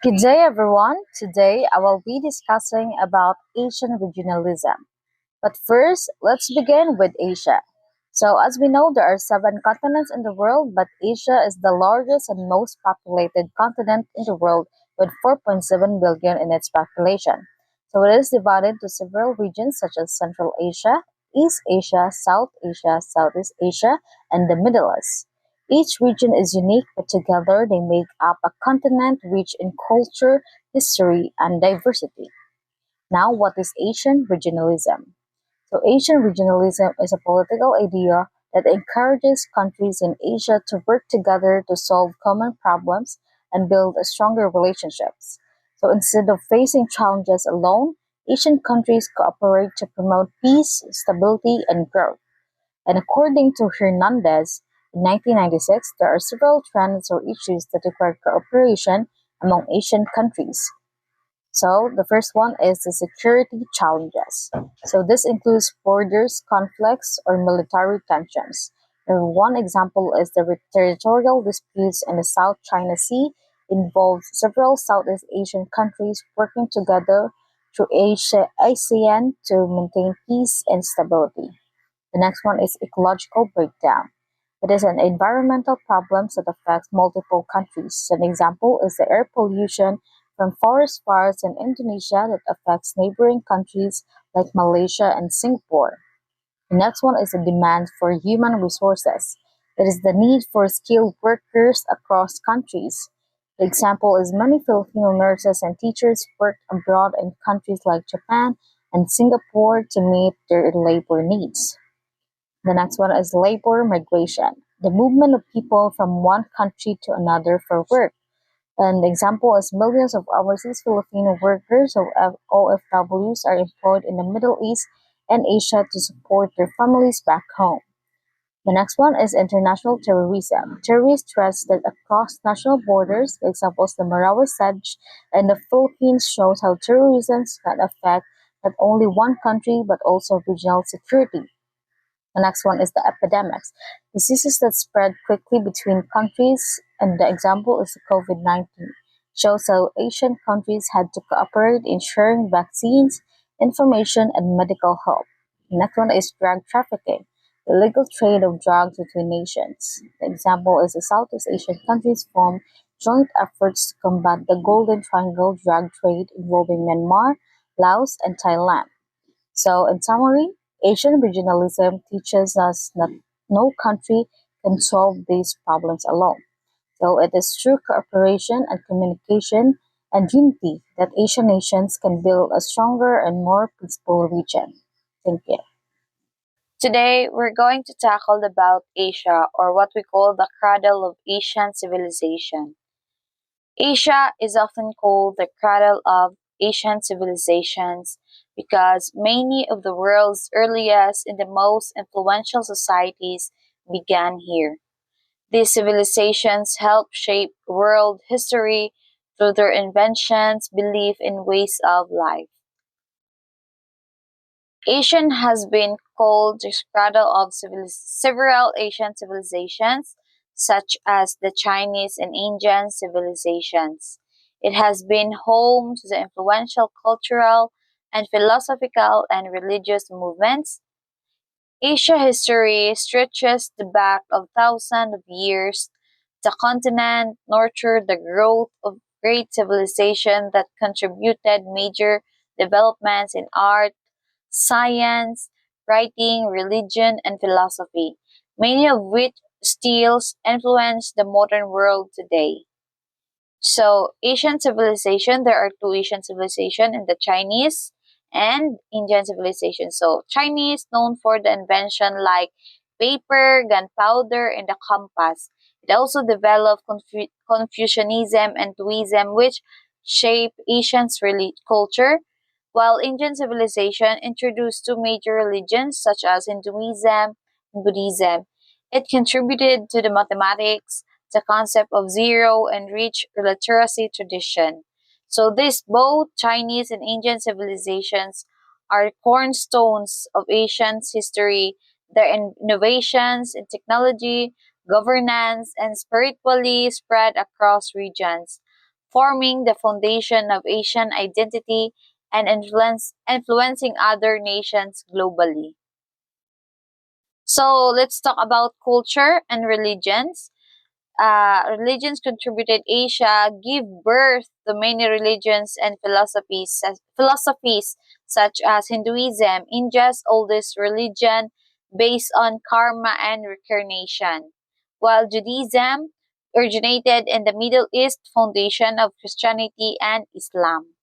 Good day, everyone. Today I will be discussing about Asian regionalism. But first, let's begin with Asia. So, as we know, there are seven continents in the world, but Asia is the largest and most populated continent in the world with 4.7 billion in its population. So, it is divided into several regions such as Central Asia, East Asia, South Asia, Southeast Asia, and the Middle East. Each region is unique, but together they make up a continent rich in culture, history, and diversity. Now, what is Asian regionalism? So Asian regionalism is a political idea that encourages countries in Asia to work together to solve common problems and build stronger relationships. So instead of facing challenges alone, Asian countries cooperate to promote peace, stability, and growth. And according to Hernandez, in 1996, there are several trends or issues that require cooperation among Asian countries. So the first one is the security challenges. So this includes borders, conflicts, or military tensions. And one example is the territorial disputes in the South China Sea involves several Southeast Asian countries working together through ASEAN to maintain peace and stability. The next one is ecological breakdown. It is an environmental problem that affects multiple countries. An example is the air pollution from forest fires in Indonesia that affects neighboring countries like Malaysia and Singapore. The next one is the demand for human resources. It is the need for skilled workers across countries. The example is many Filipino nurses and teachers work abroad in countries like Japan and Singapore to meet their labor needs. The next one is labor migration, the movement of people from one country to another for work. An example is millions of overseas Filipino workers or OFWs are employed in the Middle East and Asia to support their families back home. The next one is international terrorism. Terrorist threats that across national borders, for example, the Marawi siege in the Philippines shows how terrorism can affect not only one country but also regional security. The next one is the epidemics. Diseases that spread quickly between countries, and the example is the COVID-19. Shows how Asian countries had to cooperate in sharing vaccines, information, and medical help. The next one is drug trafficking, the illegal trade of drugs between nations. The example is the Southeast Asian countries form joint efforts to combat the Golden Triangle drug trade involving Myanmar, Laos, and Thailand. So, in summary, Asian regionalism teaches us that no country can solve these problems alone. So, it is through cooperation and communication and unity that Asian nations can build a stronger and more peaceful region. Thank you. Today, we're going to tackle about Asia, or what we call the cradle of Asian civilization. Asia is often called the cradle of Asian civilizations because many of the world's earliest and the most influential societies began here. These civilizations helped shape world history through their inventions, belief, and ways of life. Asian has been called the cradle of several Asian civilizations, such as the Chinese and Indian civilizations. It has been home to the influential cultural and philosophical and religious movements. Asia history stretches the back of thousands of years. The continent nurtured the growth of great civilizations that contributed major developments in art, science, writing, religion, and philosophy, many of which still influence the modern world today. So, Asian civilization, there are two Asian civilization in the Chinese and Indian civilization. So, Chinese known for the invention like paper, gunpowder, and the compass. It also developed Confucianism and Taoism, which shape Asian's culture, while Indian civilization introduced two major religions such as Hinduism and Buddhism. It contributed to the mathematics, the concept of zero, and rich literacy tradition. So these both Chinese and Indian civilizations are cornerstones of Asian's history. Their innovations in technology, governance, and spiritually spread across regions. forming the foundation of Asian identity and influencing other nations globally. So let's talk about culture and religions. Religions contributed Asia give birth to many religions and philosophies such as Hinduism, India's oldest religion based on karma and reincarnation, while Judaism originated in the Middle East, foundation of Christianity and Islam.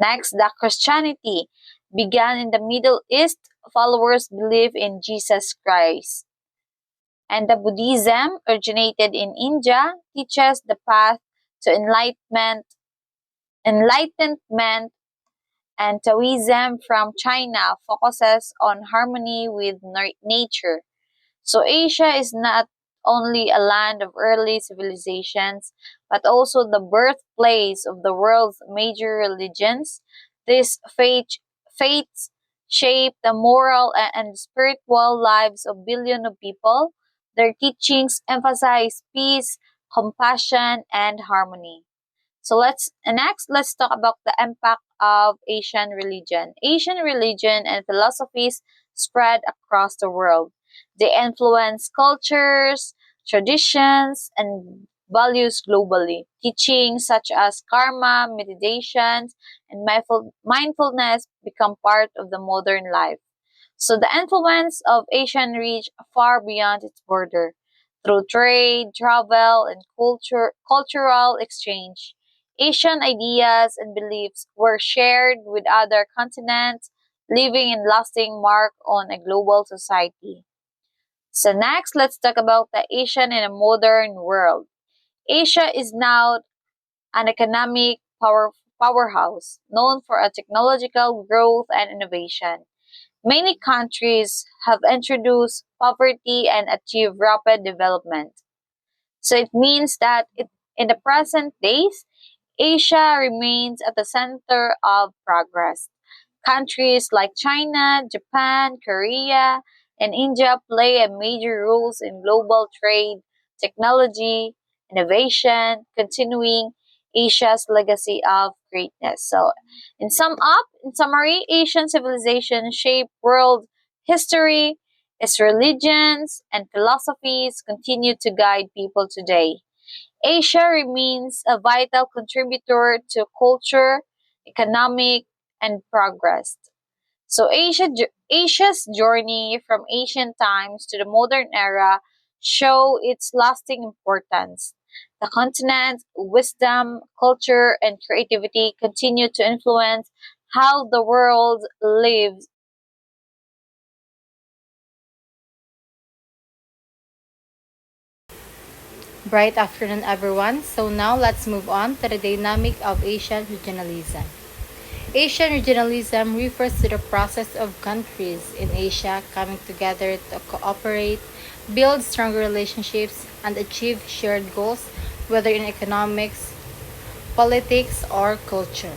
Next, the Christianity began in the Middle East. Followers believe in Jesus Christ. And the Buddhism originated in India, teaches the path to enlightenment, and Taoism from China focuses on harmony with nature. So Asia is not only a land of early civilizations, but also the birthplace of the world's major religions. These faiths shape the moral and spiritual lives of billions of people. Their teachings emphasize peace, compassion, and harmony. So let's talk about the impact of Asian religion. Asian religion and philosophies spread across the world. They influence cultures, traditions, and values globally. Teachings such as karma, meditation, and mindfulness become part of the modern life. So the influence of Asian reached far beyond its border through trade, travel, and cultural exchange. Asian ideas and beliefs were shared with other continents, leaving a lasting mark on a global society. So next, let's talk about the Asian in a modern world. Asia is now an economic powerhouse, known for a technological growth and innovation. Many countries have introduced poverty and achieved rapid development. So it means that in the present days, Asia remains at the center of progress. Countries like China, Japan, Korea, and India play a major roles in global trade, technology, innovation, continuing Asia's legacy of greatness. So, in summary, Asian civilization shaped world history. Its religions and philosophies continue to guide people today. Asia remains a vital contributor to culture, economic, and progress. So Asia's journey from ancient times to the modern era show its lasting importance. The continent's wisdom, culture, and creativity continue to influence how the world lives. Bright afternoon, everyone. So now let's move on to the dynamic of Asian regionalism. Asian regionalism refers to the process of countries in Asia coming together to cooperate, build stronger relationships, and achieve shared goals, whether in economics, politics, or culture.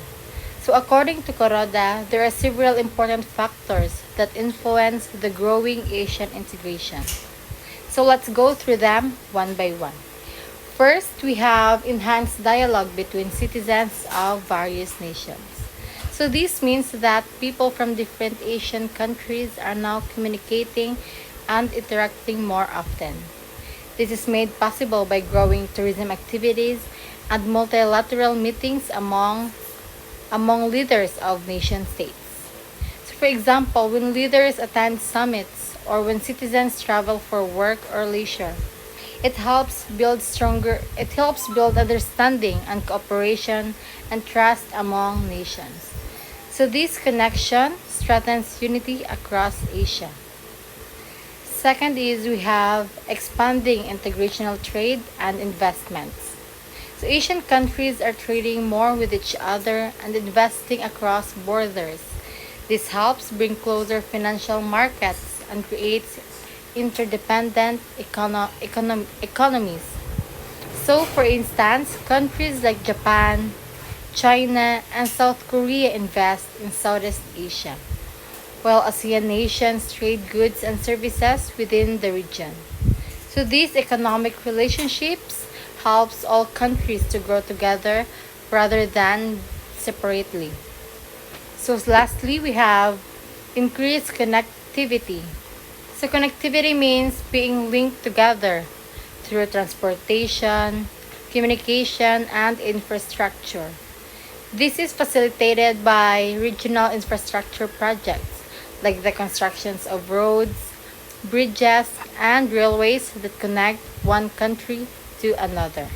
So, according to Kuroda, there are several important factors that influence the growing Asian integration. So, let's go through them one by one. First, we have enhanced dialogue between citizens of various nations. So, this means that people from different Asian countries are now communicating and interacting more often. This is made possible by growing tourism activities and multilateral meetings among leaders of nation states. So, for example, when leaders attend summits or when citizens travel for work or leisure, it helps build understanding and cooperation and trust among nations. So this connection strengthens unity across Asia. Second is we have expanding integrational trade and investments. So Asian countries are trading more with each other and investing across borders. This helps bring closer financial markets and creates interdependent economies. So, for instance, countries like Japan, China, and South Korea invest in Southeast Asia, while ASEAN nations trade goods and services within the region. So, these economic relationships helps all countries to grow together rather than separately. So, lastly, we have increased connectivity. So, connectivity means being linked together through transportation, communication, and infrastructure. This is facilitated by regional infrastructure projects like the constructions of roads, bridges, and railways that connect one country to another.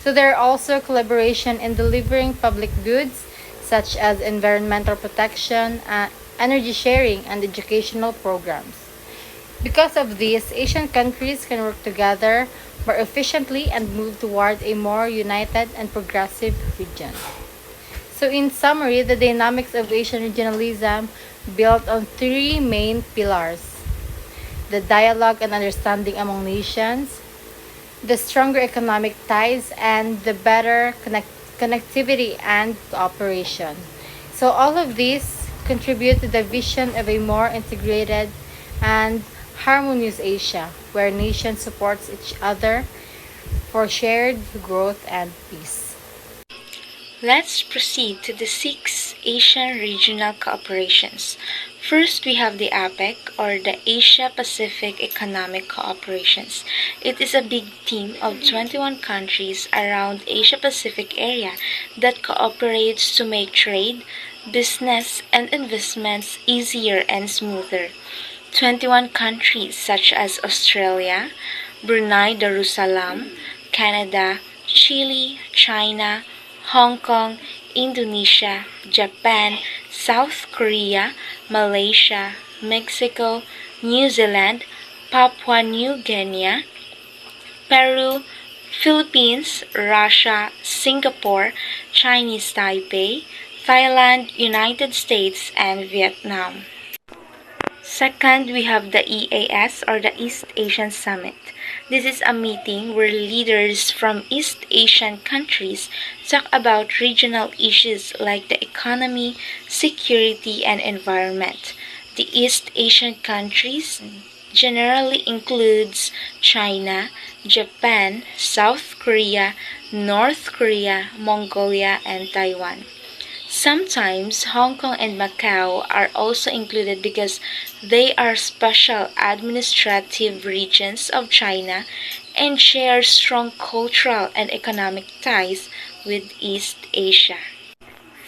So there are also collaboration in delivering public goods such as environmental protection, energy sharing, and educational programs. Because of this, Asian countries can work together more efficiently and move toward a more united and progressive region. So, in summary, the dynamics of Asian regionalism built on three main pillars: the dialogue and understanding among nations, the stronger economic ties, and the better connectivity and cooperation. So, all of these contribute to the vision of a more integrated and harmonious Asia, where nations support each other for shared growth and peace. Let's proceed to the six Asian regional cooperations. First, we have the APEC, or the Asia Pacific Economic Cooperations. It is a big team of 21 countries around Asia Pacific area that cooperates to make trade, business, and investments easier and smoother. 21 countries such as Australia, Brunei Darussalam, Canada, Chile, China, Hong Kong, Indonesia, Japan, South Korea, Malaysia, Mexico, New Zealand, Papua New Guinea, Peru, Philippines, Russia, Singapore, Chinese Taipei, Thailand, United States, and Vietnam. Second, we have the EAS, or the East Asian Summit. This is a meeting where leaders from East Asian countries talk about regional issues like the economy, security, and environment. The East Asian countries generally includes China, Japan, South Korea, North Korea, Mongolia, and Taiwan. Sometimes Hong Kong and Macau are also included because they are special administrative regions of China and share strong cultural and economic ties with East Asia.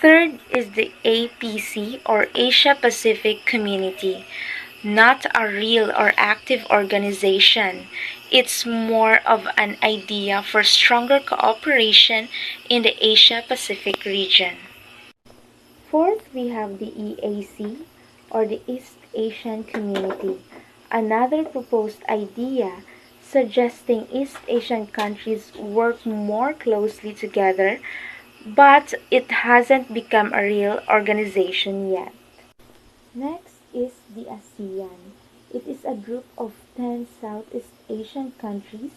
Third is the APC, or Asia Pacific Community. Not a real or active organization. It's more of an idea for stronger cooperation in the Asia Pacific region. Fourth, we have the EAC, or the East Asian Community, another proposed idea suggesting East Asian countries work more closely together, but it hasn't become a real organization yet. Next is the ASEAN. It is a group of 10 Southeast Asian countries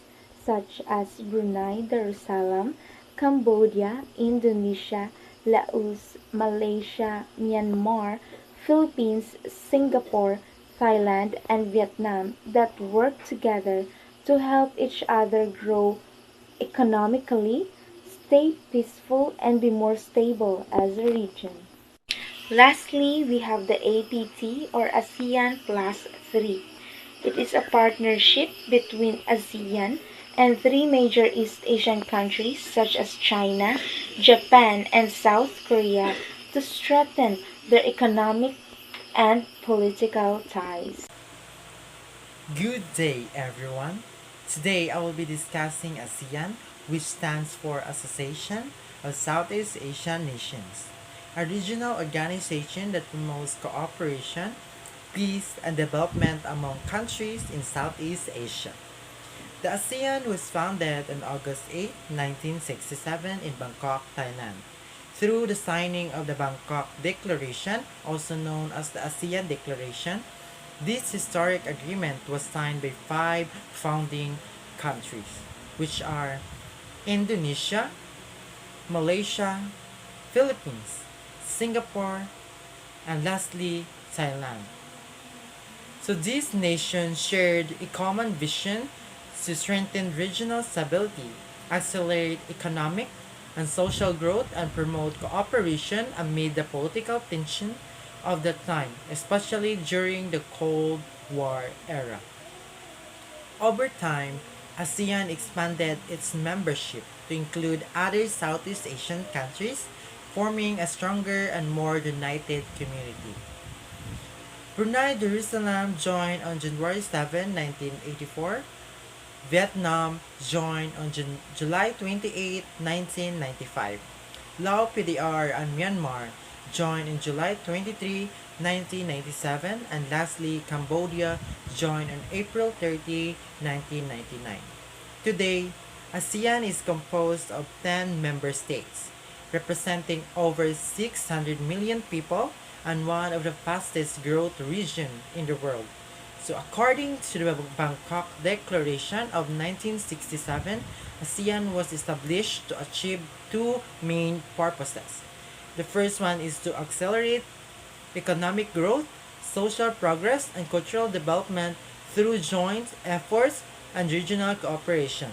such as Brunei Darussalam, Cambodia, Indonesia, Laos, Malaysia, Myanmar, Philippines, Singapore, Thailand, and Vietnam that work together to help each other grow economically, stay peaceful, and be more stable as a region. Lastly, we have the APT, or ASEAN Plus 3. It is a partnership between ASEAN and three major East Asian countries such as China, Japan, and South Korea to strengthen their economic and political ties. Good day, everyone. Today I will be discussing ASEAN, which stands for Association of Southeast Asian Nations, a regional organization that promotes cooperation, peace, and development among countries in Southeast Asia. The ASEAN was founded on August 8, 1967 in Bangkok, Thailand, through the signing of the Bangkok Declaration, also known as the ASEAN Declaration. This historic agreement was signed by five founding countries, which are Indonesia, Malaysia, Philippines, Singapore, and lastly, Thailand. So these nations shared a common vision to strengthen regional stability accelerate economic and social growth, and promote cooperation amid the political tension of the time, especially during the Cold War era. Over time, ASEAN expanded its membership to include other Southeast Asian countries, forming a stronger and more united community. Brunei Darussalam joined on January 7, 1984. Vietnam joined on July 28, 1995. Lao PDR and Myanmar joined on July 23, 1997, and lastly Cambodia joined on April 30, 1999. Today, ASEAN is composed of 10 member states, representing over 600 million people and one of the fastest growth region in the world. So according to the Bangkok Declaration of 1967, ASEAN was established to achieve two main purposes. The first one is to accelerate economic growth, social progress, and cultural development through joint efforts and regional cooperation.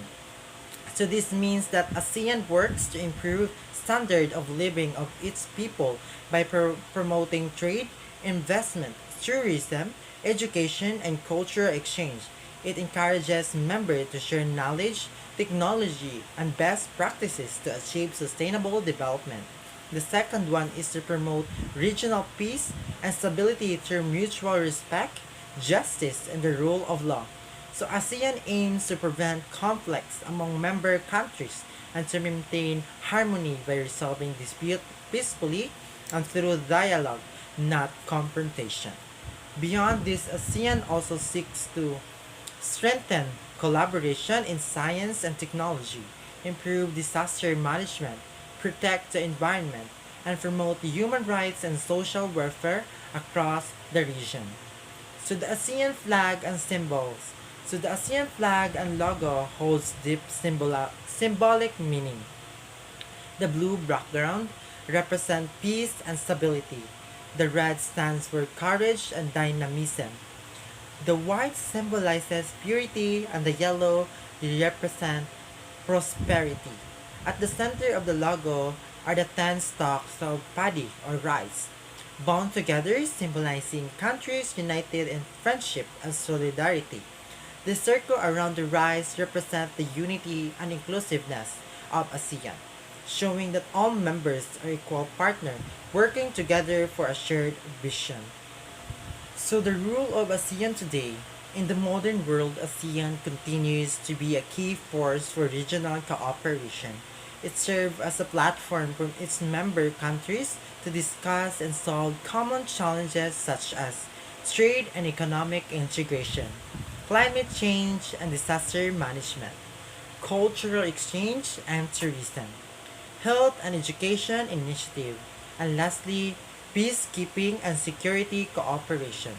So this means that ASEAN works to improve standard of living of its people by promoting trade, investment, tourism, education, and cultural exchange. It encourages members to share knowledge, technology, and best practices to achieve sustainable development. The second one is to promote regional peace and stability through mutual respect, justice, and the rule of law. So ASEAN aims to prevent conflicts among member countries and to maintain harmony by resolving dispute peacefully and through dialogue, not confrontation. Beyond this, ASEAN also seeks to strengthen collaboration in science and technology, improve disaster management, protect the environment, and promote human rights and social welfare across the region. So the ASEAN flag and symbols. So the ASEAN flag and logo holds deep symbolic meaning. The blue background represents peace and stability. The red stands for courage and dynamism. The white symbolizes purity and the yellow represent prosperity. At the center of the logo are the 10 stalks of paddy or rice, bound together symbolizing countries united in friendship and solidarity. The circle around the rice represents the unity and inclusiveness of ASEAN, showing that all members are equal partners working together for a shared vision. So the role of ASEAN today. In the modern world, ASEAN continues to be a key force for regional cooperation. It serves as a platform for its member countries to discuss and solve common challenges such as trade and economic integration, climate change and disaster management, cultural exchange and tourism, health and education initiative, and lastly, peacekeeping and security cooperation.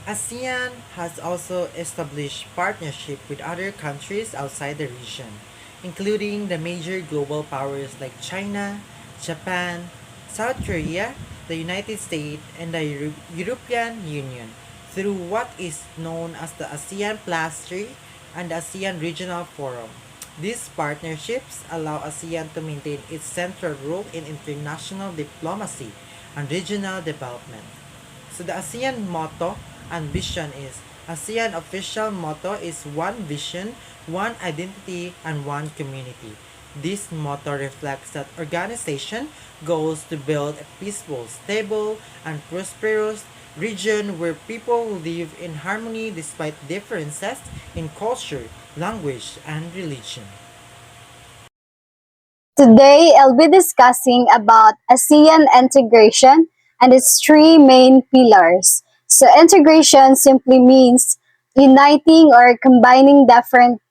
ASEAN has also established partnership with other countries outside the region, including the major global powers like China, Japan, South Korea, the United States, and the European Union through what is known as the ASEAN Plus 3 and the ASEAN Regional Forum. These partnerships allow ASEAN to maintain its central role in international diplomacy and regional development. So the ASEAN motto and vision is ASEAN official motto is one vision, one identity, and one community. This motto reflects that organization goals to build a peaceful, stable, and prosperous region where people live in harmony despite differences in culture, language, and religion. Today, I'll be discussing about ASEAN integration and its three main pillars. So, integration simply means uniting or combining different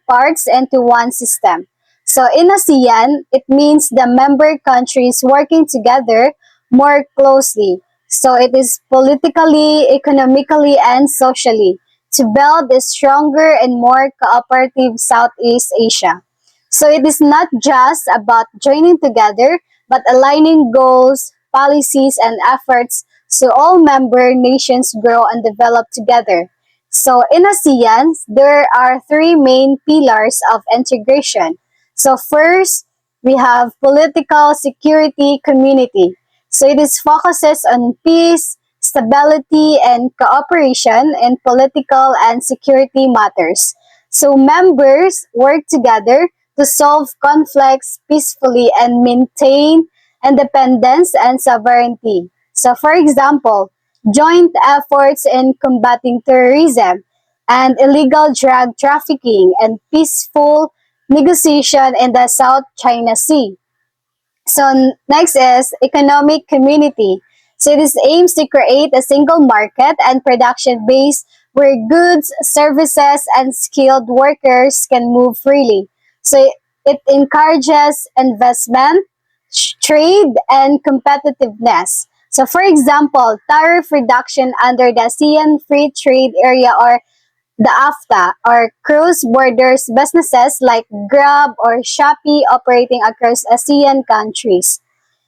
parts into one system. So, in ASEAN, it means the member countries working together more closely. So, it is politically, economically, and socially to build a stronger and more cooperative Southeast Asia. So it is not just about joining together, but aligning goals, policies, and efforts so all member nations grow and develop together. So in ASEAN, there are three main pillars of integration. So first, we have political security community. So it is focuses on peace, stability, and cooperation in political and security matters. So members work together to solve conflicts peacefully and maintain independence and sovereignty. So for example, joint efforts in combating terrorism and illegal drug trafficking and peaceful negotiation in the South China Sea. So next is economic community. So this aims to create a single market and production base where goods, services, and skilled workers can move freely. So it encourages investment, trade, and competitiveness. So for example, tariff reduction under the ASEAN Free Trade Area or the AFTA or cross-border businesses like Grab or Shopee operating across ASEAN countries.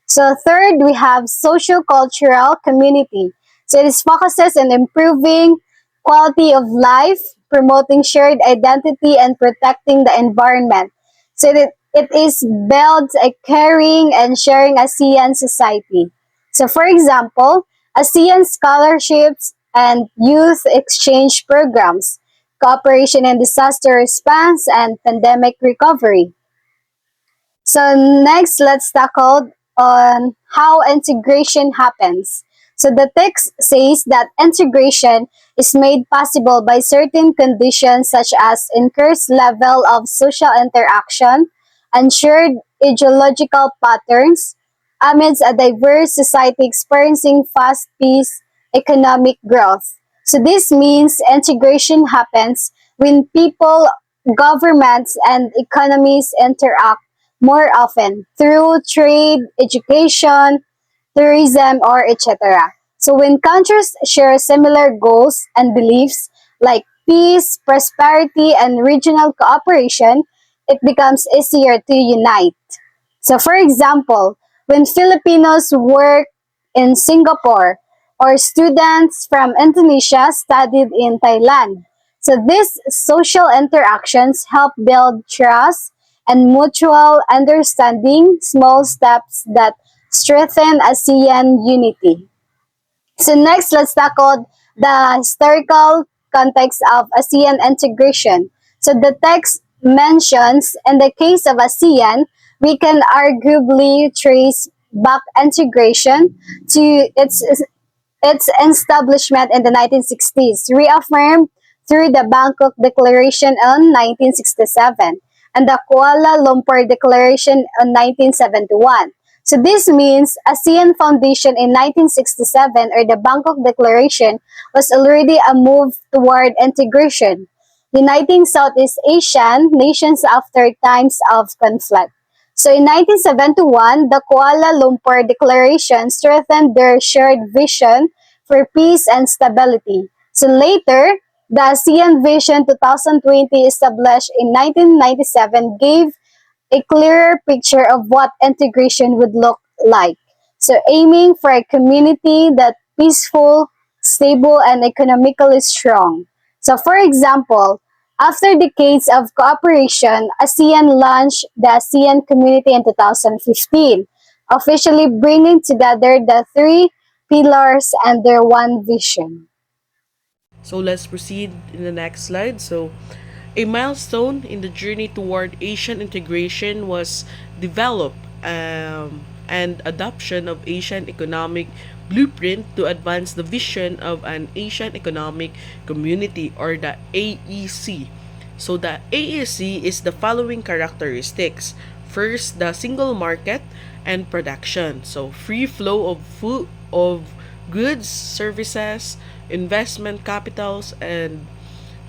So third, we have socio-cultural community. So this focuses on improving quality of life, promoting shared identity, and protecting the environment. So that it is builds a caring and sharing ASEAN society. So for example, ASEAN scholarships and youth exchange programs, cooperation in disaster response and pandemic recovery. So next, let's tackle on how integration happens. So the text says that integration is made possible by certain conditions such as increased level of social interaction and shared ideological patterns amidst a diverse society experiencing fast-paced economic growth. So this means integration happens when people, governments, and economies interact more often through trade, education, tourism, or etc. So when countries share similar goals and beliefs like peace, prosperity, and regional cooperation, it becomes easier to unite. So for example, when Filipinos work in Singapore or students from Indonesia studied in Thailand. So these social interactions help build trust and mutual understanding, small steps that strengthen ASEAN unity. So next, let's tackle the historical context of ASEAN integration. So the text mentions, in the case of ASEAN, we can arguably trace back integration to its establishment in the 1960s, reaffirmed through the Bangkok Declaration in 1967 and the Kuala Lumpur Declaration in 1971. So this means ASEAN Foundation in 1967 or the Bangkok Declaration was already a move toward integration, uniting Southeast Asian nations after times of conflict. So in 1971, the Kuala Lumpur Declaration strengthened their shared vision for peace and stability. So later, the ASEAN Vision 2020 established in 1997 gave a clearer picture of what integration would look like. So aiming for a community that peaceful, stable, and economically strong. So for example, after decades of cooperation, ASEAN launched the ASEAN Community in 2015, officially bringing together the three pillars under one vision. So let's proceed in the next slide. So a milestone in the journey toward Asian integration was develop and adoption of Asian Economic Blueprint to advance the vision of an Asian Economic Community or the AEC. So the AEC is the following characteristics. First, the single market and production. So free flow of food of goods, services, investment capitals, and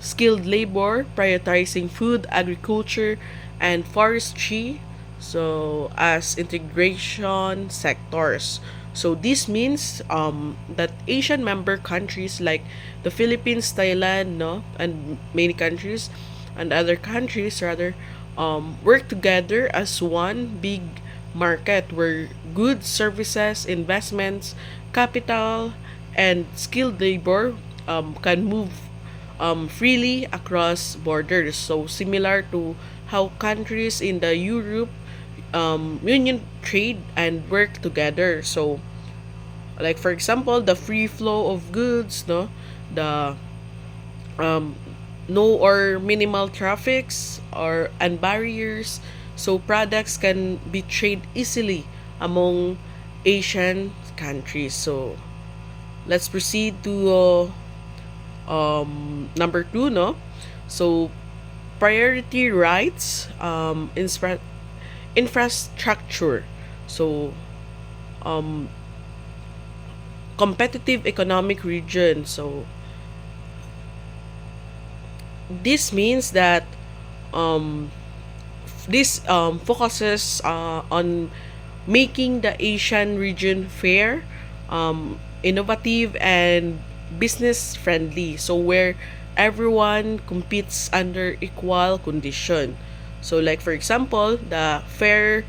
skilled labor, prioritizing food, agriculture, and forestry, so as integration sectors. So this means that Asian member countries like the Philippines, Thailand, no, and many countries and other countries rather work together as one big market where goods, services, investments, capital, and skilled labor can move freely across borders. So similar to how countries in the Europe Union trade and work together. So like for example, the free flow of goods, no, the um, no or minimal traffics or and barriers, so products can be traded easily among Asian countries. So let's proceed to number two, no. So priority rights, infrastructure. So competitive economic region. So this means that this focuses on making the Asian region fair, innovative, and business friendly. So where everyone competes under equal condition. So like for example, the fair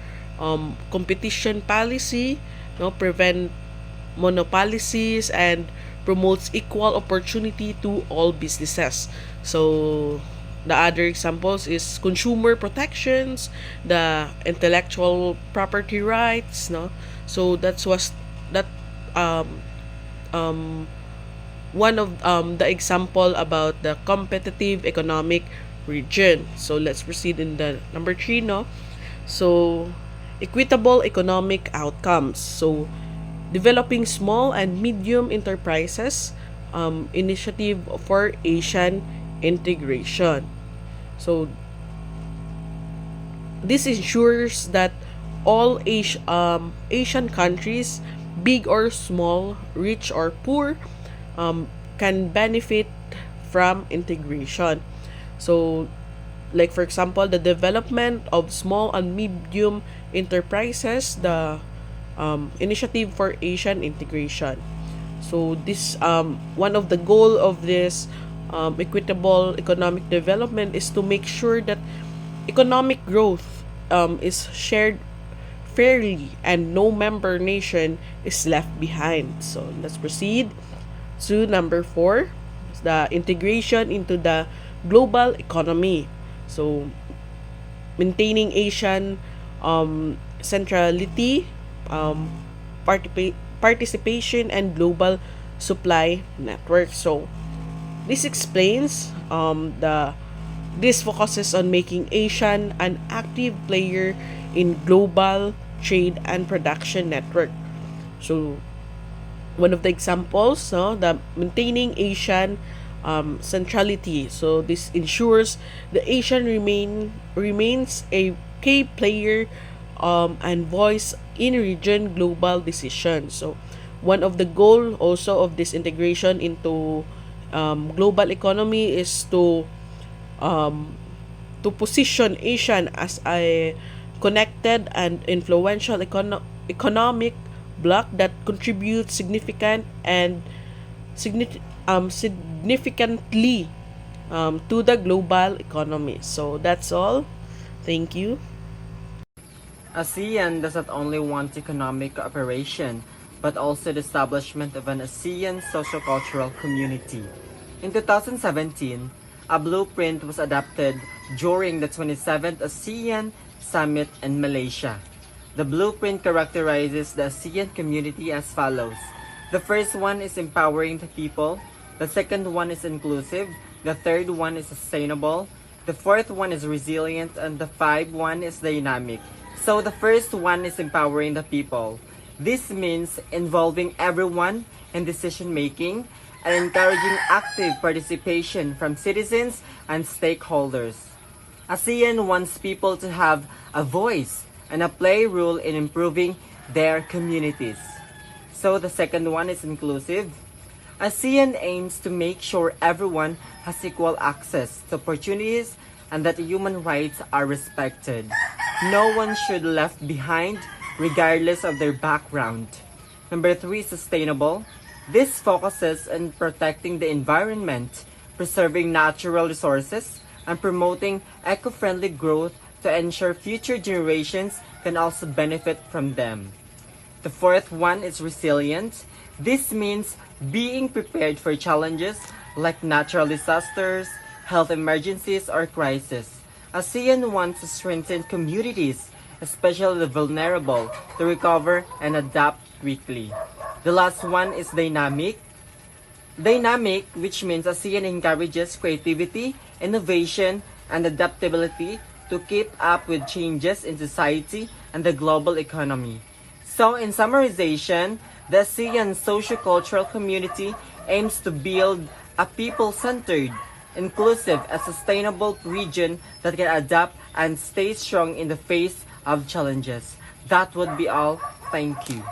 competition policy, no, prevent monopolies and promotes equal opportunity to all businesses. So the other examples is consumer protections, the intellectual property rights, no. So that um one of the example about the competitive economic region. So let's proceed in the number three, no. So equitable economic outcomes. So developing small and medium enterprises, initiative for Asian integration. So this ensures that all Asian countries, big or small, rich or poor, can benefit from integration. So, like for example, the development of small and medium enterprises, the initiative for Asian integration. So this one of the goal of this equitable economic development is to make sure that economic growth is shared fairly and no member nation is left behind. So let's proceed to number four, the integration into the global economy. So maintaining Asian centrality, um, participation, and global supply network. So this explains the this focuses on making Asian an active player in global trade and production network. So one of the examples, no, the maintaining Asian centrality. So this ensures the Asian remains a key player and voice in region global decisions. So one of the goal also of this integration into global economy is to position Asian as a connected and influential economic bloc that contributes significantly to the global economy. So that's all. Thank you. ASEAN does not only want economic cooperation, but also the establishment of an ASEAN sociocultural community. In 2017, a blueprint was adopted during the 27th ASEAN Summit in Malaysia. The blueprint characterizes the ASEAN community as follows. The first one is empowering the people, the second one is inclusive, the third one is sustainable, the fourth one is resilient, and the fifth one is dynamic. So the first one is empowering the people. This means involving everyone in decision making and encouraging active participation from citizens and stakeholders. ASEAN wants people to have a voice and a play role in improving their communities. So the second one is inclusive. ASEAN aims to make sure everyone has equal access to opportunities and that human rights are respected. No one should be left behind regardless of their background. Number three, sustainable. This focuses on protecting the environment, preserving natural resources, and promoting eco-friendly growth to ensure future generations can also benefit from them. The fourth one is resilient. This means being prepared for challenges like natural disasters, health emergencies, or crises. ASEAN wants to strengthen communities, especially the vulnerable, to recover and adapt quickly. The last one is dynamic. Dynamic, which means ASEAN encourages creativity, innovation, and adaptability to keep up with changes in society and the global economy. So, in summarization, the ASEAN socio-cultural community aims to build a people-centered, inclusive, and sustainable region that can adapt and stay strong in the face of challenges. That would be all. Thank you.